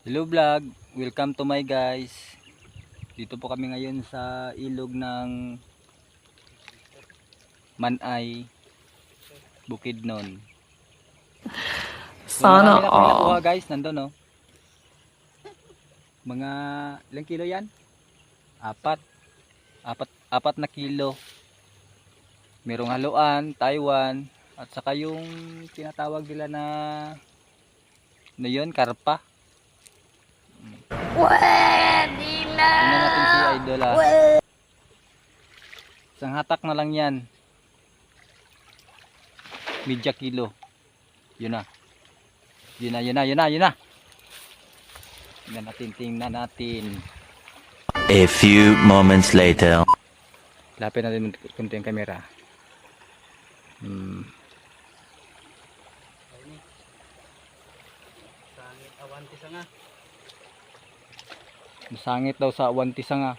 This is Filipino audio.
Hello vlog, welcome to my guys. Dito po kami ngayon sa ilog ng Manay, Bukidnon. Sana Marami na kami nakuha guys, nandun no. Mga ilang kilo yan? Apat na kilo. Merong haluan, Taiwan, at saka yung tinatawag nila na yun, karpa. Pwede na! Tingnan natin si Idol ah. Isang hatak na lang yan. Media kilo. Yun na. Tingnan natin. A few moments later. Lapit natin kunti yung camera. Masangit daw sa awan tisa nga.